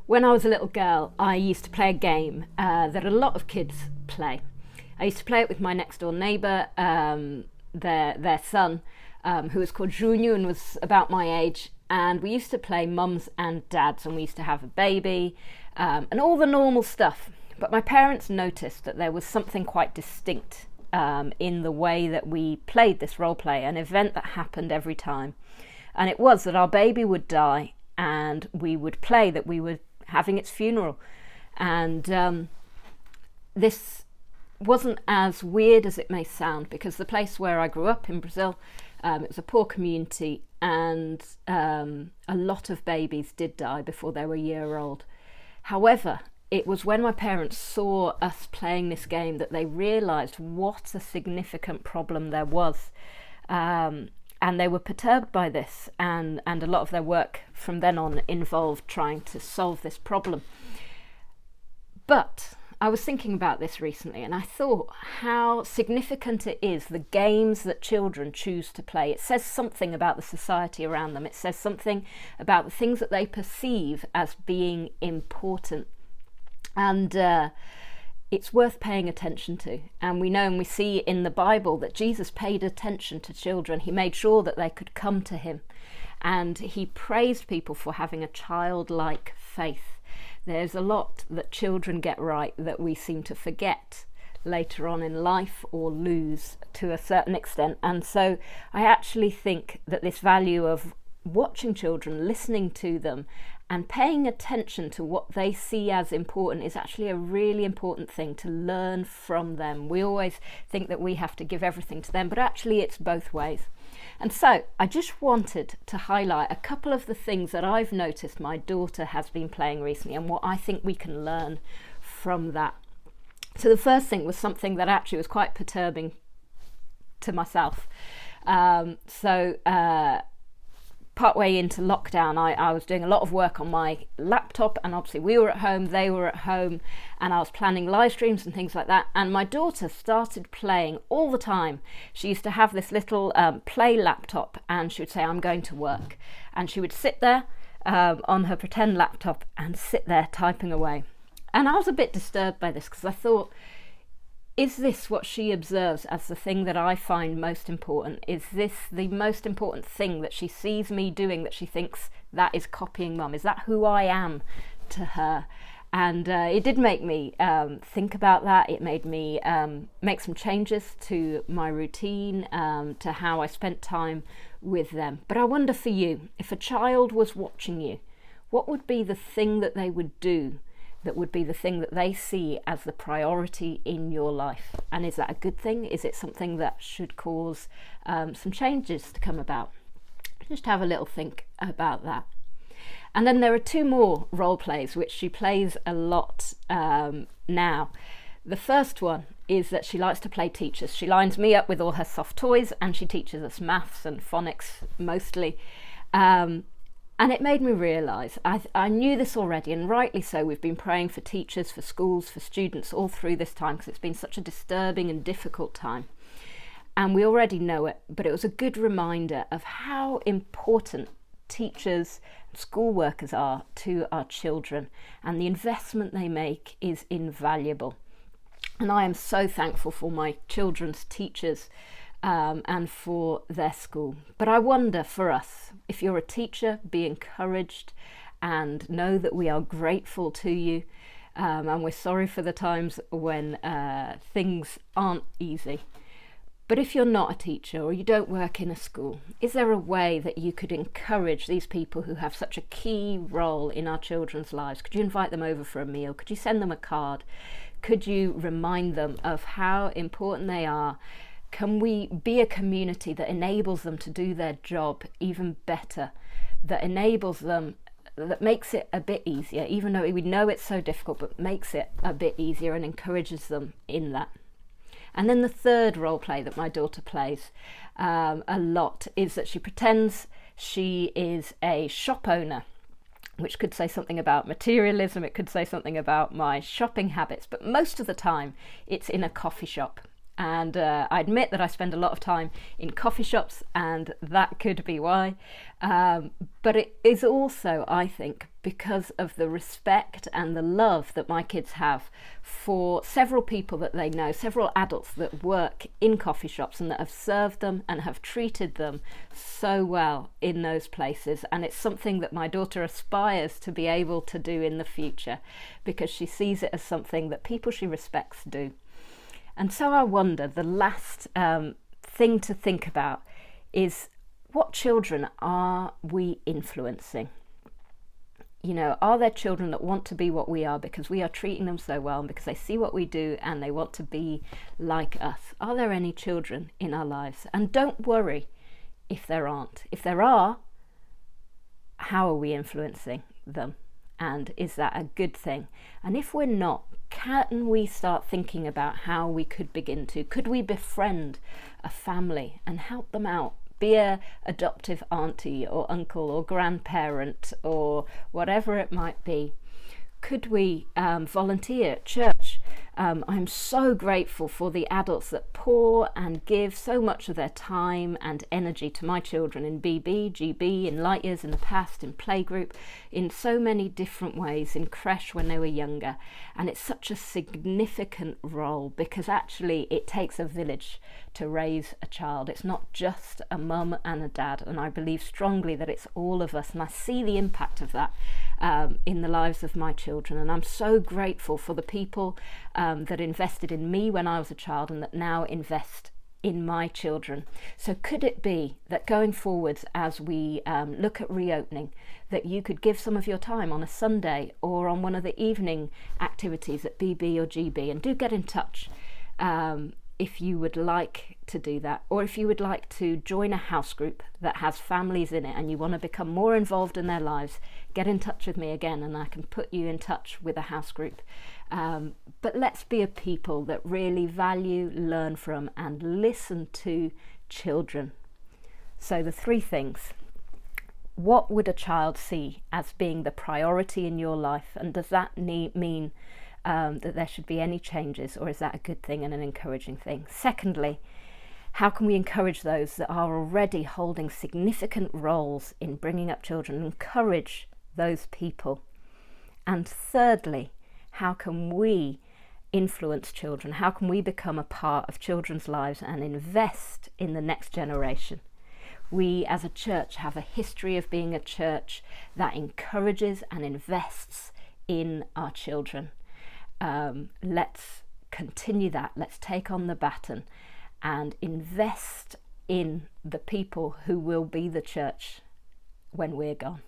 When I was a little girl, I used to play a game that a lot of kids play. I used to play it with my next door neighbour, their son, who was called Junior and was about my age. And we used to play mums and dads, and we used to have a baby and all the normal stuff. But my parents noticed that there was something quite distinct in the way that we played this role play, an event that happened every time. And it was that our baby would die and we would play that we were having its funeral. And this wasn't as weird as it may sound, because the place where I grew up in Brazil, it was a poor community, and a lot of babies did die before they were a year old. However, it was when my parents saw us playing this game that they realised what a significant problem there was. And they were perturbed by this, and a lot of their work from then on involved trying to solve this problem. But I was thinking about this recently, and I thought how significant it is, the games that children choose to play. It says something about the society around them. It says something about the things that they perceive as being important. And it's worth paying attention to. And we know and we see in the Bible that Jesus paid attention to children. He made sure that they could come to him. And he praised people for having a childlike faith. There's a lot that children get right that we seem to forget later on in life or lose to a certain extent. And so I actually think that this value of watching children, listening to them, and paying attention to what they see as important is actually a really important thing to learn from them. We always think that we have to give everything to them, but actually it's both ways. And so I just wanted to highlight a couple of the things that I've noticed my daughter has been playing recently and what I think we can learn from that. So the first thing was something that actually was quite perturbing to myself. Partway into lockdown, I was doing a lot of work on my laptop, and obviously we were at home, they were at home, and I was planning live streams and things like that. And my daughter started playing all the time. She used to have this little play laptop, and she would say, "I'm going to work." And she would sit there on her pretend laptop and sit there typing away. And I was a bit disturbed by this, because I thought, is this what she observes as the thing that I find most important? Is this the most important thing that she sees me doing, that she thinks that is copying mum? Is that who I am to her? And it did make me think about that. It made me make some changes to my routine, to how I spent time with them. But I wonder for you, if a child was watching you, what would be the thing that they would do that would be the thing that they see as the priority in your life? And is that a good thing? Is it something that should cause some changes to come about? Just have a little think about that. And then there are two more role plays which she plays a lot now. The first one is that she likes to play teachers. She lines me up with all her soft toys, and she teaches us maths and phonics mostly. And it made me realise, I knew this already, and rightly so. We've been praying for teachers, for schools, for students all through this time, because it's been such a disturbing and difficult time. And we already know it, but it was a good reminder of how important teachers and school workers are to our children, and the investment they make is invaluable. And I am so thankful for my children's teachers and for their school. But I wonder for us, if you're a teacher, be encouraged and know that we are grateful to you, and we're sorry for the times when things aren't easy. But if you're not a teacher or you don't work in a school, is there a way that you could encourage these people who have such a key role in our children's lives? Could you invite them over for a meal? Could you send them a card? Could you remind them of how important they are? Can we be a community that enables them to do their job even better, that enables them, that makes it a bit easier, even though we know it's so difficult, but makes it a bit easier and encourages them in that? And then the third role play that my daughter plays a lot is that she pretends she is a shop owner, which could say something about materialism, it could say something about my shopping habits, but most of the time it's in a coffee shop. And I admit that I spend a lot of time in coffee shops, and that could be why. But it is also, I think, because of the respect and the love that my kids have for several people that they know, several adults that work in coffee shops and that have served them and have treated them so well in those places. And it's something that my daughter aspires to be able to do in the future, because she sees it as something that people she respects do. And so I wonder, the last thing to think about is, what children are we influencing? You know, are there children that want to be what we are because we are treating them so well and because they see what we do and they want to be like us? Are there any children in our lives? And don't worry if there aren't. If there are, how are we influencing them? And is that a good thing? And if we're not, can we start thinking about how we could begin to? Could we befriend a family and help them out? Be a adoptive auntie or uncle or grandparent or whatever it might be. Could we volunteer at church? I'm so grateful for the adults that pour and give so much of their time and energy to my children in BB, GB, in light years in the past, in playgroup, in so many different ways, in creche when they were younger. And it's such a significant role, because actually it takes a village to raise a child. It's not just a mum and a dad, and I believe strongly that it's all of us, and I see the impact of that in the lives of my children. And I'm so grateful for the people that invested in me when I was a child and that now invest in my children. So could it be that going forwards, as we look at reopening, that you could give some of your time on a Sunday or on one of the evening activities at BB or GB, and do get in touch if you would like to do that, or if you would like to join a house group that has families in it and you want to become more involved in their lives, get in touch with me again and I can put you in touch with a house group. But let's be a people that really value, learn from and listen to children. So the three things: what would a child see as being the priority in your life, and does that mean that there should be any changes, or is that a good thing and an encouraging thing? Secondly, how can we encourage those that are already holding significant roles in bringing up children, encourage those people? And thirdly, how can we influence children? How can we become a part of children's lives and invest in the next generation? We as a church have a history of being a church that encourages and invests in our children. Let's continue that. Let's take on the baton and invest in the people who will be the church when we're gone.